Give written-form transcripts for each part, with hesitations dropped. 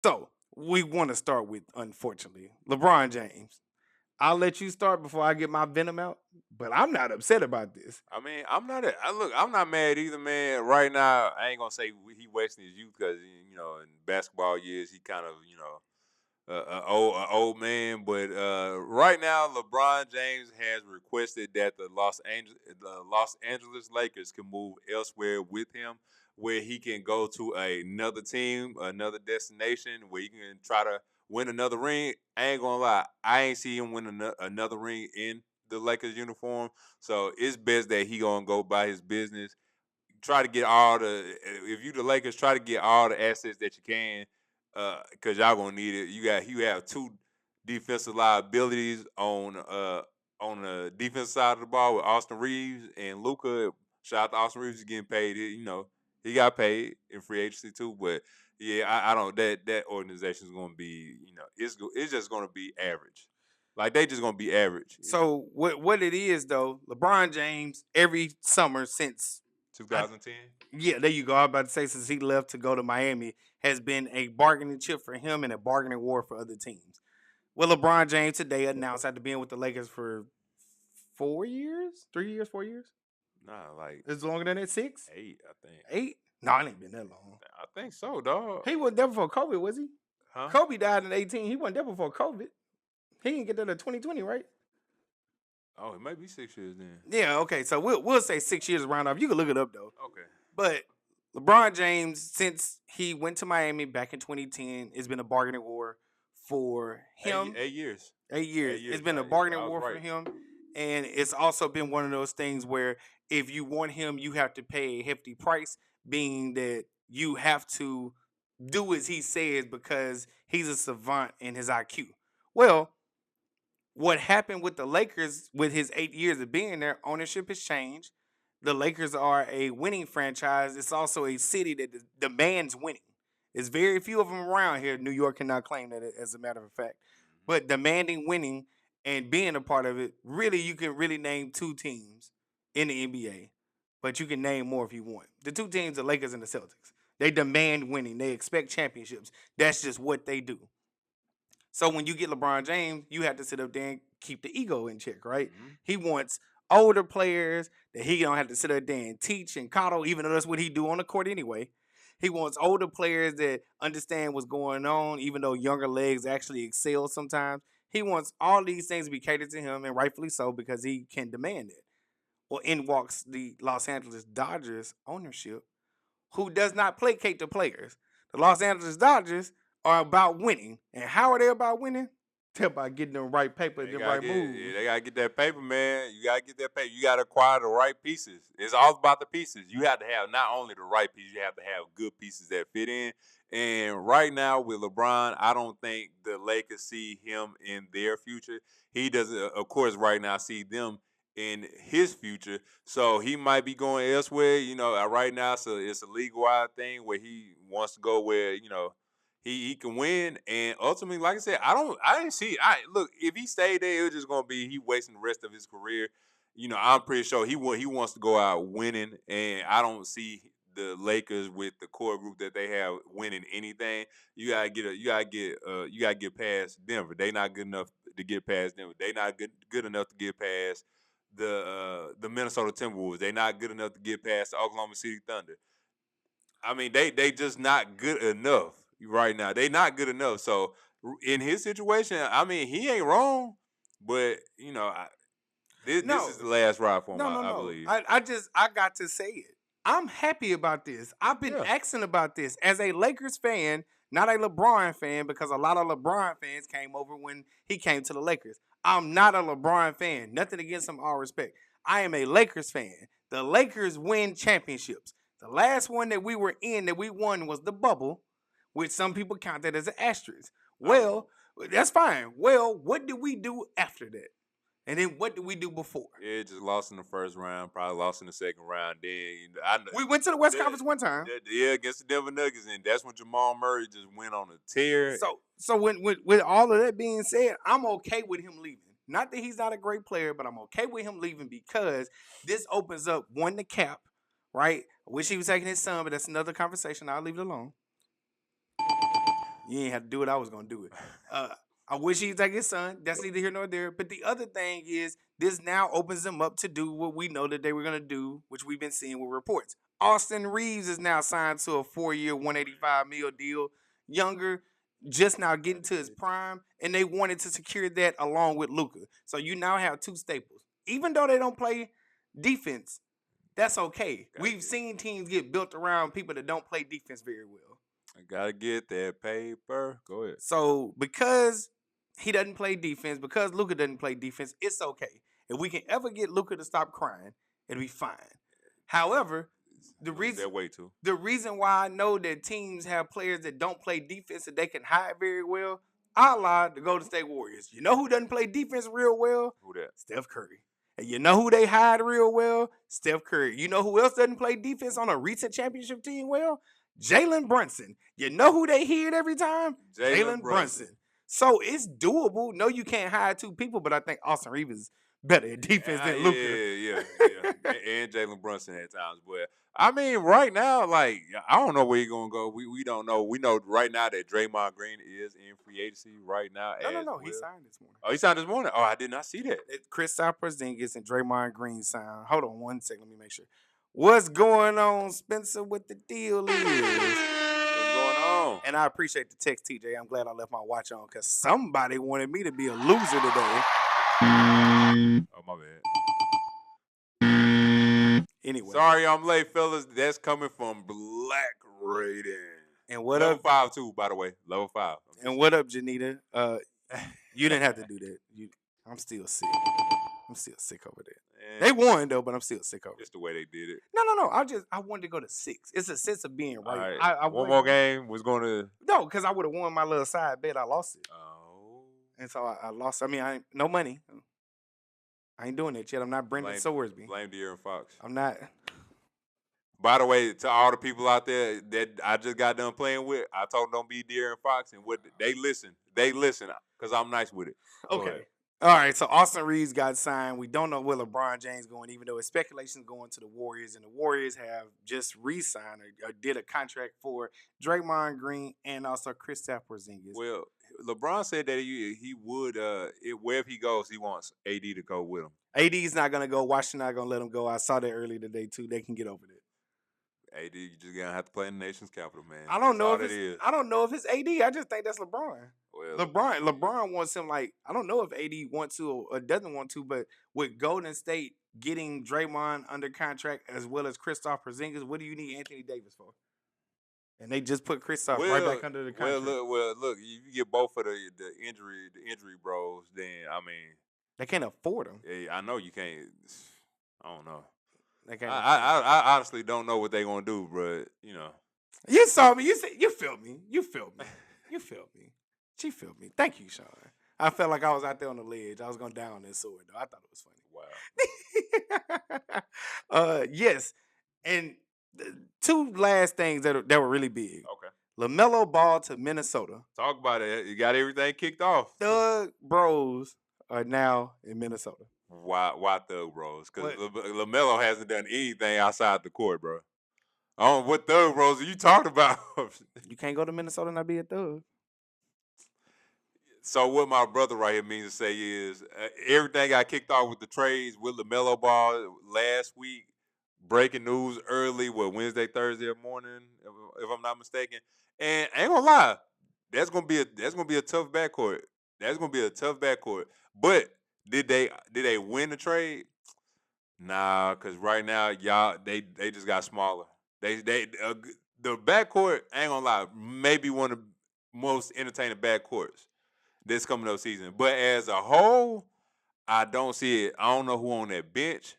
So we want to start with, unfortunately, LeBron James. I'll let you start before I get my venom out, but I'm not upset about this. I mean, I'm not mad either, man. Right now, I ain't gonna say he wasting his youth because in basketball years he kind of a old man. But right now, LeBron James has requested that the Los Angeles Lakers can move elsewhere with him, where he can go to another team, another destination, where he can try to win another ring. I ain't gonna lie, I ain't see him win another ring in the Lakers uniform. So it's best that he gonna go by his business. Try to get all the if you the Lakers, try to get all the assets that you can, because y'all gonna need it. You have two defensive liabilities on the defensive side of the ball with Austin Reeves and Luca. Shout out to Austin Reeves, he's getting paid. He got paid in free agency too. But yeah, I don't that organization is gonna be it's just gonna be average. Like they just gonna be average. So what it is though, LeBron James every summer since I 2010. yeah, there you go. I was about to say since he left to go to Miami has been a bargaining chip for him and a bargaining war for other teams. Well, LeBron James today announced after being with the Lakers for 4 years, 3 years, 4 years. Nah, like It's longer than that, six, eight, I think. eight. No, it ain't been that long. I think so, dog. He wasn't there before COVID, was he? Huh? Kobe died in 18. He wasn't there before COVID. He didn't get there to 2020, right? Oh, it might be 6 years then. Yeah, okay. So we'll say 6 years round off. You can look it up though. Okay. But LeBron James, since he went to Miami back in 2010, it's been a bargaining war for him. 8 years. 8 years. 8 years. It's been a Yeah, bargaining I was war for right. him. And it's also been one of those things where if you want him, you have to pay a hefty price, being that you have to do as he says because he's a savant in his IQ. Well, what happened with the Lakers with his 8 years of being there, ownership has changed. The Lakers are a winning franchise. It's also a city that demands winning. There's very few of them around here. New York cannot claim that as a matter of fact. But demanding winning and being a part of it, really, you can really name two teams in the NBA. But you can name more if you want. The two teams, the Lakers and the Celtics. They demand winning. They expect championships. That's just what they do. So when you get LeBron James, you have to sit up there and keep the ego in check, right? Mm-hmm. He wants older players that he don't have to sit up there and teach and coddle, even though that's what he do on the court anyway. He wants older players that understand what's going on, even though younger legs actually excel sometimes. He wants all these things to be catered to him, and rightfully so, because he can demand it. Well, in walks the Los Angeles Dodgers ownership, who does not placate the players. The Los Angeles Dodgers are about winning. And how are they about winning? They're about getting the right paper, They the gotta right get, yeah, moves. they gotta get that paper, man. You gotta get that paper. You gotta acquire the right pieces. It's all about the pieces. You have to have not only the right pieces, you have to have good pieces that fit in. And right now with LeBron, I don't think the Lakers see him in their future. He doesn't, of course, right now see them in his future. So he might be going elsewhere. Right now it's a league wide thing where he wants to go where he can win, and ultimately, like I said, I didn't see. I look if he stayed there, it was just gonna be he wasting the rest of his career. I'm pretty sure he wants to go out winning, and I don't see the Lakers with the core group that they have winning anything. You gotta get past Denver. They not good enough to get past Denver. They not good enough to get past the Minnesota Timberwolves. They not good enough to get past the Oklahoma City Thunder. I mean, they just not good enough right now. They not good enough. So in his situation, I mean, he ain't wrong, but this is No, the last ride for him. no, no, I no. believe. I got to say it. I'm happy about this. I've been Yeah. asking about this as a Lakers fan, not a LeBron fan, because a lot of LeBron fans came over when he came to the Lakers. I'm not a LeBron fan. Nothing against him, all respect. I am a Lakers fan. The Lakers win championships. The last one that we were in that we won was the bubble, which some people count that as an asterisk. I don't know. Well, that's fine. Well, what did we do after that? And then what did we do before? Yeah, just lost in the first round, probably lost in the second round. Then I know, We went to the West that, Conference one time. yeah, against the Denver Nuggets, and that's when Jamal Murray just went on a tear. So when with all of that being said, I'm okay with him leaving. Not that he's not a great player, but I'm okay with him leaving because this opens up one the cap, right? I wish he was taking his son, but that's another conversation. I'll leave it alone. You ain't have to do it. I was gonna do it. I wish he'd take his son. That's neither here nor there. But the other thing is, this now opens them up to do what we know that they were gonna do, which we've been seeing with reports. Austin Reeves is now signed to a 4-year, 185 mil deal. Younger, just now getting to his prime, and they wanted to secure that along with Luka. So you now have two staples. Even though they don't play defense, that's okay. We've seen teams get built around people that don't play defense very well. I gotta get that paper. Go ahead. So because he doesn't play defense, because Luka doesn't play defense, it's okay. If we can ever get Luka to stop crying, it'll be fine. However, the reason why I know that teams have players that don't play defense that they can hide very well, I lied the Golden State Warriors. You know who doesn't play defense real well? Who that? Steph Curry. And you know who they hide real well? Steph Curry. You know who else doesn't play defense on a recent championship team well? Jaylen Brunson. You know who they hid every time? Jaylen Brunson. So it's doable. No, you can't hide two people, but I think Austin Reeves is better at defense than Luka. Yeah. and Jaylen Brunson at times. But I mean, right now, like, I don't know where he's gonna go. We don't know. We know right now that Draymond Green is in free agency right now. No. He signed this morning. Oh, he signed this morning? Oh, I did not see that. Kristaps Porzingis and Draymond Green signed. Hold on one second. Let me make sure. What's going on, Spencer, with the deal is? What's going on? And I appreciate the text, TJ. I'm glad I left my watch on because somebody wanted me to be a loser today. Oh, my bad. Anyway. Sorry I'm late, fellas. That's coming from Black Raiden. And what Level up? 5, too, by the way. Level 5. And what up, Janita? You didn't have to do that. I'm still sick. I'm still sick over there. They won though, but I'm still sick over it. Just the way they did it. No. I wanted to go to 6. It's a sense of being right. I one more game was going to. No, because I would have won my little side bet. I lost it. Oh. And so I lost. I mean, I ain't no money. I ain't doing it yet. I'm not Brendan Sowersby. Blame De'Aaron Fox. I'm not. By the way, to all the people out there that I just got done playing with, I told them don't be De'Aaron Fox, and what they listen. They listen because I'm nice with it. Okay. All right, so Austin Reeves got signed. We don't know where LeBron James going, even though his speculation is going to the Warriors, and the Warriors have just re-signed or did a contract for Draymond Green and also Kristaps Porzingis. Well, LeBron said that he would, wherever he goes, he wants AD to go with him. AD is not going to go. Washington not going to let him go. I saw that earlier today, too. They can get over that. AD, you just going to have to play in the nation's capital, man. I don't know if it's AD. I just think that's LeBron. Well, LeBron wants him like, I don't know if AD wants to or doesn't want to, but with Golden State getting Draymond under contract as well as Kristaps Porzingis, what do you need Anthony Davis for? And they just put Kristaps right back under the contract. Look, if you get both of the injury bros, then I mean they can't afford them. Yeah, I know you can't. I don't know. They can't. I honestly don't know what they're gonna do, but you know. You saw me. You felt me. You felt me. She felt me. Thank you, Sean. I felt like I was out there on the ledge. I was going down that sword, though. I thought it was funny. Wow. Yes. And two last things that were really big. Okay. LaMelo Ball to Minnesota. Talk about it. You got everything kicked off. Thug Bros are now in Minnesota. Why Thug Bros? Because LaMelo hasn't done anything outside the court, bro. Oh, what Thug Bros are you talking about? You can't go to Minnesota and not be a thug. So what my brother right here means to say is everything got kicked off with the trades with LaMelo Ball last week. Breaking news early, Wednesday, Thursday morning, if I'm not mistaken. And I ain't gonna lie, that's gonna be a tough backcourt. That's gonna be a tough backcourt. But did they win the trade? Nah, because right now y'all they just got smaller. The backcourt, I ain't gonna lie, maybe one of the most entertaining backcourts this coming up season. But as a whole, I don't see it. I don't know who on that bench.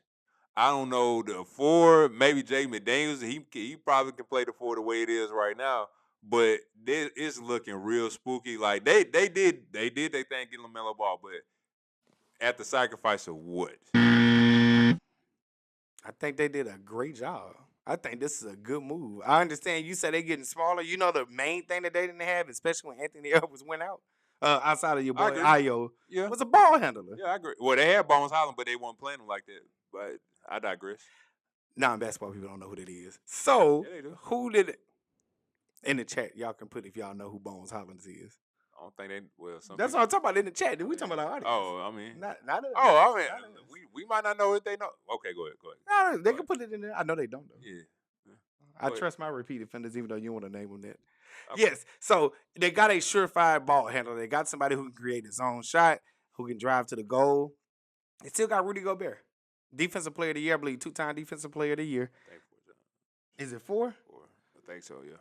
I don't know the four. Maybe Jay McDaniels. He probably can play the four the way it is right now. But it's looking real spooky. Like they did their thing getting LaMelo Ball, but at the sacrifice of what? I think they did a great job. I think this is a good move. I understand you said they're getting smaller. You know the main thing that they didn't have, especially when Anthony Edwards went out, outside of your boy Ayo, was a ball handler. Yeah, I agree. Well, they had Bones Highland, but they weren't playing him like that. But I digress. Non-basketball people don't know who that is. So, yeah, they do. who did it? In the chat, y'all can put if y'all know who Bones Hollins is. I don't think they. Well, some That's people. what I'm talking about in the chat. Dude. We talking about our audience. Oh, I mean. Not us. Oh, I mean, Not us. we might not know if they know. Okay, go ahead. No, they Go can put it in there. I know they don't though. Yeah. I trust my repeat offenders, even though you want to name them that. Okay. Yes. So they got a surefire ball handler. They got somebody who can create his own shot, who can drive to the goal. They still got Rudy Gobert, defensive player of the year. I believe 2-time defensive player of the year. I think 4 times. Is it 4? 4. I think so. Yeah.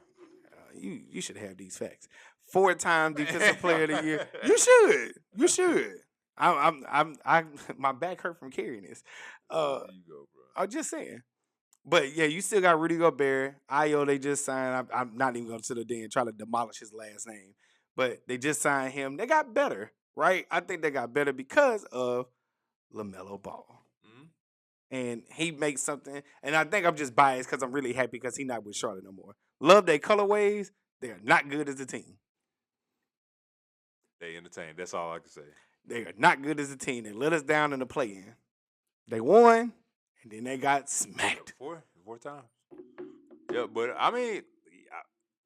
You should have these facts. 4-time defensive player of the year. You should. You should. I'm my back hurt from carrying this. There you go, bro. I'm just saying. But yeah, you still got Rudy Gobert. Io, they just signed. I'm not even going to sit there and try to demolish his last name. But they just signed him. They got better, right? I think they got better because of LaMelo Ball. Mm-hmm. And he makes something. And I think I'm just biased because I'm really happy because he's not with Charlotte no more. Love their colorways. They're not good as a team. They entertain. That's all I can say. They are not good as a team. They let us down in the play-in. They won, and then they got smacked. 4 times. Yeah, but I mean,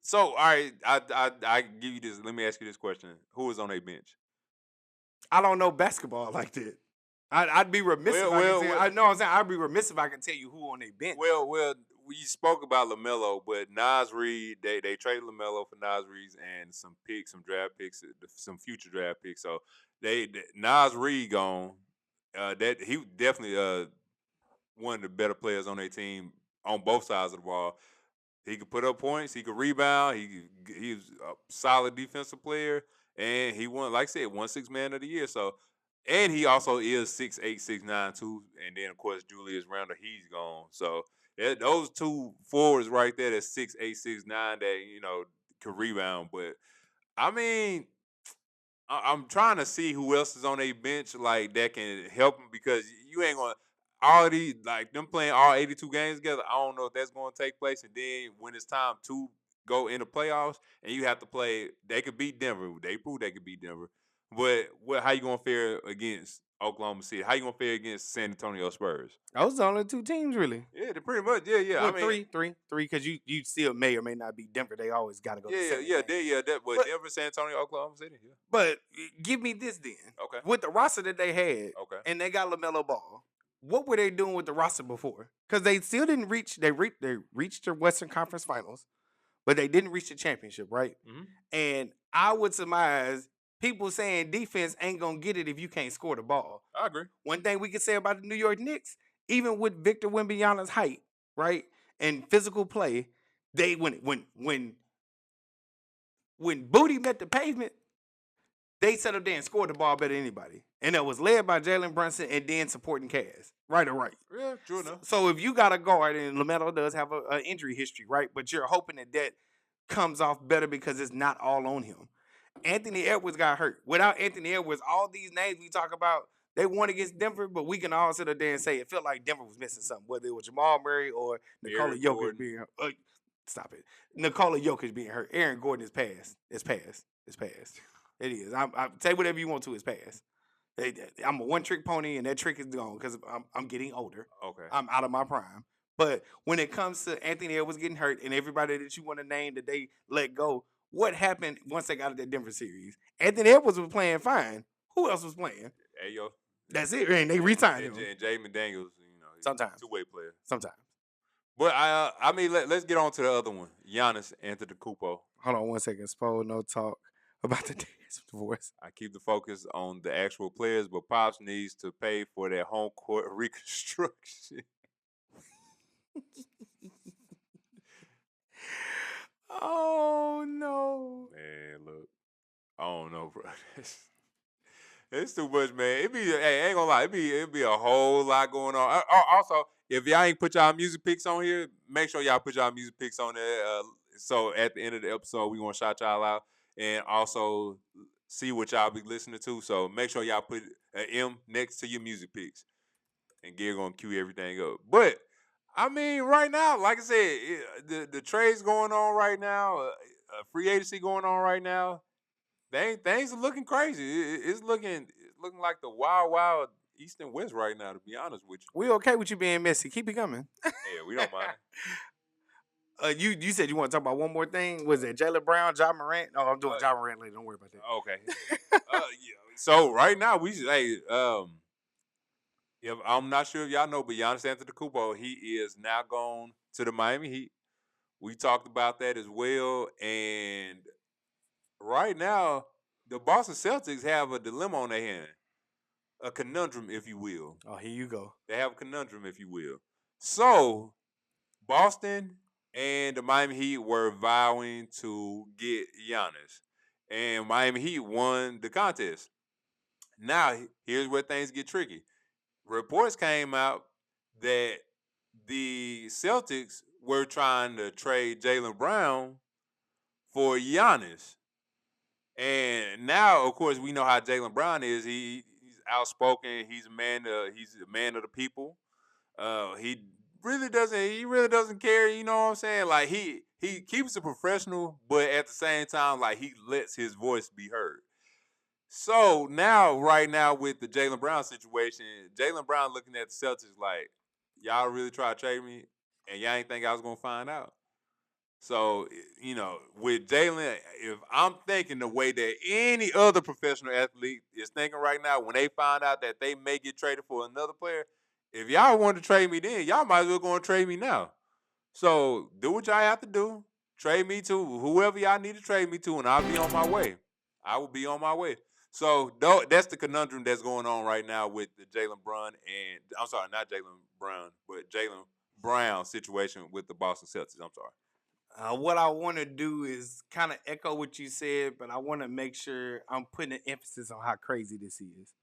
so all right. I give you this. Let me ask you this question: who is on a bench? I don't know basketball like that. I'd be remiss if I can tell you. I know what I'm saying. I'd be remiss if I can tell you who on their bench. Well, we spoke about LaMelo, but Nas Reed, they traded LaMelo for Nas Reed and some draft picks, some future draft picks. So Nas Reed gone. That he definitely one of the better players on their team on both sides of the ball. He could put up points. He could rebound. He was a solid defensive player, and he won, like I said, won 6 Man of the Year. So, and he also is 6'8", 6'9" too. And then of course Julius Randle, he's gone. So those 2 forwards right there, that's 6'8", 6'9", that could rebound. But I mean, I'm trying to see who else is on a bench like that can help him, because you ain't gonna all these, like them playing all 82 games together. I don't know if that's going to take place. And then when it's time to go into playoffs and you have to play, they could beat Denver. They proved they could beat Denver. But how you gonna fare against Oklahoma City? How you gonna fare against San Antonio Spurs? Those are the only 2 teams, really. Yeah, they're pretty much. Yeah. Well, I mean, three, because you still may or may not beat Denver. They always got to go. But Denver, San Antonio, Oklahoma City. Yeah. But give me this then. Okay. With the roster that they had, okay, and they got LaMelo Ball, what were they doing with the roster before? Because they still didn't reach. They reached their Western Conference Finals, but they didn't reach the championship, right? Mm-hmm. And I would surmise people saying defense ain't gonna get it if you can't score the ball. I agree. One thing we can say about the New York Knicks, even with Victor Wembanyama's height, right, and physical play, they when Booty met the pavement, they set up there and scored the ball better than anybody. And that was led by Jalen Brunson and then supporting Caz. Right or right? Yeah, true enough. So if you got a guard, and LaMelo does have an injury history, right? But you're hoping that comes off better because it's not all on him. Anthony Edwards got hurt. Without Anthony Edwards, all these names we talk about, they won against Denver, but we can all sit up there and say it felt like Denver was missing something, whether it was Jamal Murray or Nikola Jokic being hurt. Stop it. Nikola Jokic being hurt. Aaron Gordon is passed. It's passed. It is. I say whatever you want to. It's passed. I'm a one-trick pony, and that trick is gone because I'm getting older. Okay. I'm out of my prime. But when it comes to Anthony Edwards getting hurt and everybody that you want to name that they let go, what happened once they got to that Denver series? Anthony Edwards was playing fine. Who else was playing? Ayo. That's it. And they re-signed him. And Jay McDaniels, sometimes two-way player. Sometimes. But I mean, let's get on to the other one. Giannis Antetokounmpo. Hold on 1 second. Spo, no talk about the dance divorce. I keep the focus on the actual players, but Pops needs to pay for their home court reconstruction. Oh no, man! Look, I don't know, bro. It's too much, man. I ain't gonna lie. It be a whole lot going on. Also, if y'all ain't put y'all music picks on here, make sure y'all put y'all music picks on there. So at the end of the episode, we gonna shout y'all out and also see what y'all be listening to. So make sure y'all put an M next to your music picks, and Gear gonna cue everything up. But I mean, right now, like I said, the trades going on right now, free agency going on right now. Things are looking crazy. It's looking like the wild East and West right now, to be honest with you. We okay with you being messy. Keep it coming. Yeah, we don't mind. You said you want to talk about one more thing. Was it Jaylen Brown, John Morant? Oh, I'm doing Uh, John Morant later. Don't worry about okay. that. Yeah. So right now we should if I'm not sure if y'all know, but Giannis Antetokounmpo, he is now gone to the Miami Heat. We talked about that as well, and right now the Boston Celtics have a dilemma on their hand, a conundrum, if you will. Oh, here you go. They have a conundrum, if you will. So Boston and the Miami Heat were vowing to get Giannis, and Miami Heat won the contest. Now, here's where things get tricky. Reports came out that the Celtics were trying to trade Jaylen Brown for Giannis. And now, of course, we know how Jaylen Brown is. He's outspoken. He's a man of the people. He really doesn't care. You know what I'm saying? Like he keeps it professional, but at the same time, like he lets his voice be heard. So now, right now, with the Jaylen Brown situation, Jaylen Brown looking at the Celtics like, y'all really try to trade me, and y'all ain't think I was gonna find out. So, with Jalen, if I'm thinking the way that any other professional athlete is thinking right now, when they find out that they may get traded for another player, if y'all want to trade me then, y'all might as well go and trade me now. So do what y'all have to do. Trade me to whoever y'all need to trade me to, and I'll be on my way. I will be on my way. So that's the conundrum that's going on right now with the Jaylen Brown and I'm sorry, not Jaylen Brown, but Jaylen Brown situation with the Boston Celtics. I'm sorry. What I want to do is kind of echo what you said, but I want to make sure I'm putting an emphasis on how crazy this is.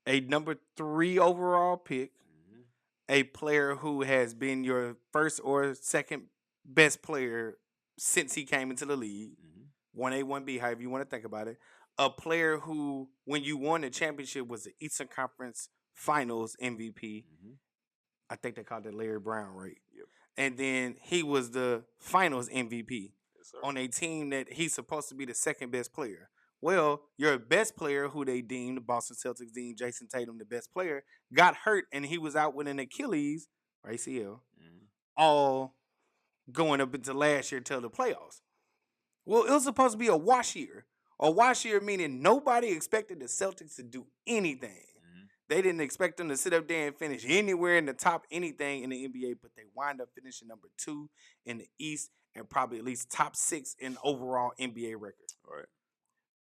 A number 3 overall pick, Mm-hmm. a player who has been your first or second best player since he came into the league, Mm-hmm. 1A, 1B, however you want to think about it. A player who, when you won the championship, was the Eastern Conference Finals MVP. Mm-hmm. I think they called it Larry Brown, right? Yep. And then he was the Finals MVP Yes, sir. on a team that he's supposed to be the second best player. Well, your best player, who they deemed, the Boston Celtics deemed Jason Tatum the best player, got hurt and he was out with an Achilles or ACL, Mm-hmm. all going up into last year till the playoffs. Well, it was supposed to be a wash year. A wash year meaning nobody expected the Celtics to do anything. Mm-hmm. They didn't expect them to sit up there and finish anywhere in the top anything in the NBA, but they wind up finishing number 2 in the East and probably at least top 6 in overall NBA record. All right.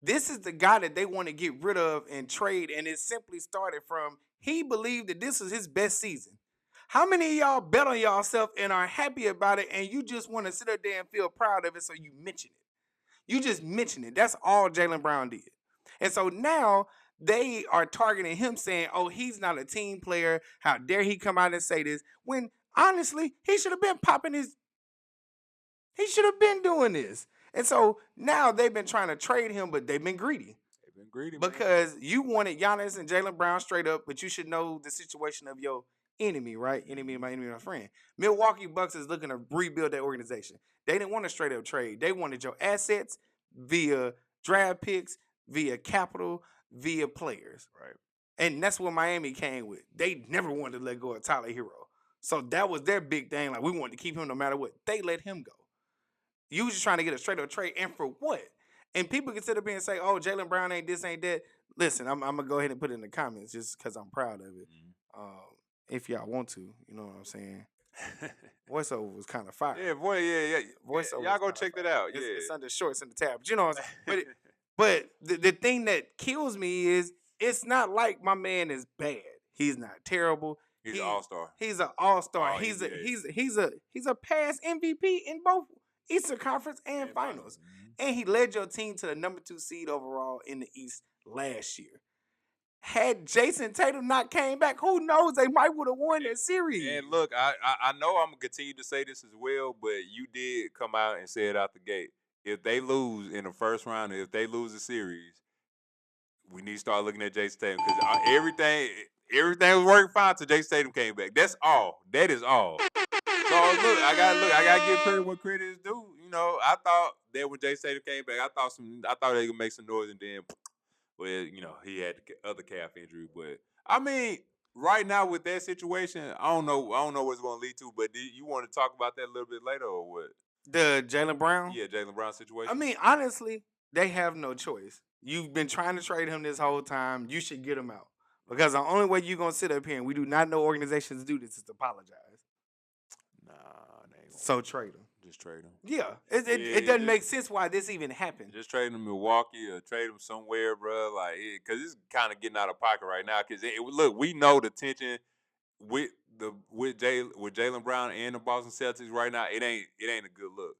This is the guy that they want to get rid of and trade, and it simply started from he believed that this was his best season. How many of y'all bet on yourself and are happy about it, and you just want to sit up there and feel proud of it, so you mention it? You just mentioned it. That's all Jaylen Brown did. And so now they are targeting him saying, oh, he's not a team player. How dare he come out and say this? When honestly, he should have been he should have been doing this. And so now they've been trying to trade him, but they've been greedy. They've been greedy, man. Because you wanted Giannis and Jaylen Brown straight up, but you should know the situation of your enemy, right? Enemy of my enemy, my friend. Milwaukee Bucks is looking to rebuild that organization. They didn't want a straight up trade. They wanted your assets via draft picks, via capital, via players. Right. And that's what Miami came with. They never wanted to let go of Tyler Hero. So that was their big thing. Like, we wanted to keep him no matter what. They let him go. You was just trying to get a straight up trade, and for what? And people can sit up here and say, "Oh, Jaylen Brown ain't this, ain't that." Listen, I'm gonna go ahead and put it in the comments just because I'm proud of it. If y'all want to, you know what I'm saying. Voiceover was kind of fire. Yeah, boy, yeah. Voiceover. Y'all go check that out. Yeah. It's under shorts in the tab. But you know what I'm saying. But the thing that kills me is it's not like my man is bad. He's not terrible. He's an all-star. He's an all-star. All He's NBA. a past MVP in both Eastern Conference and Finals. Mm-hmm. And he led your team to the number 2 seed overall in the East last year. Had Jason Tatum not came back, who knows? They might would have won that series. And look, I know I'm gonna continue to say this as well, but you did come out and say it out the gate. If they lose in the first round, if they lose the series, we need to start looking at Jason Tatum because everything was working fine till Jason Tatum came back. That's all. That is all. So I gotta give credit what credit is due. You know, I thought that when Jason Tatum came back, I thought they could make some noise, and then, well, he had the other calf injury. But I mean, right now with that situation, I don't know. I don't know what it's going to lead to. But do you want to talk about that a little bit later, or what? The Jaylen Brown. Yeah, Jaylen Brown I situation. mean, honestly, they have no choice. You've been trying to trade him this whole time. You should get him out because the only way you're gonna sit up here and we do not know organizations do this is to apologize. Nah, they ain't gonna So trade him. just trade him. Yeah, it Yeah, doesn't make sense why this even happened. just trade him to Milwaukee or trade him somewhere, bro. Like, because it's kind of getting out of pocket right now. Because look, we know the tension with with Jaylen Brown and the Boston Celtics right now. It ain't a good look.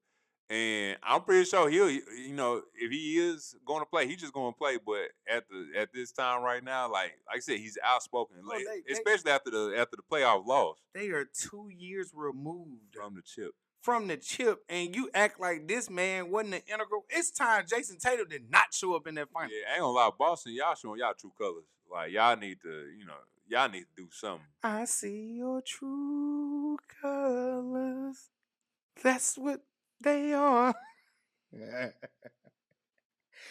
And I'm pretty sure if he is going to play, he's just going to play. But at this time right now, like I said, he's outspoken, Oh, especially after the playoff loss they are 2 years removed from the chip. from the chip, and you act like this man wasn't an integral. It's time Jason Tatum did not show up in that final. Yeah, I ain't gonna lie, Boston, y'all showing y'all true colors. Like y'all need to do something. I see your true colors. That's what they are.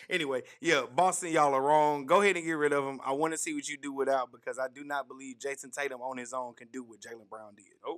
Anyway, yeah, Boston, y'all are wrong. Go ahead and get rid of him. I want to see what you do without because I do not believe Jason Tatum on his own can do what Jaylen Brown did. Nope.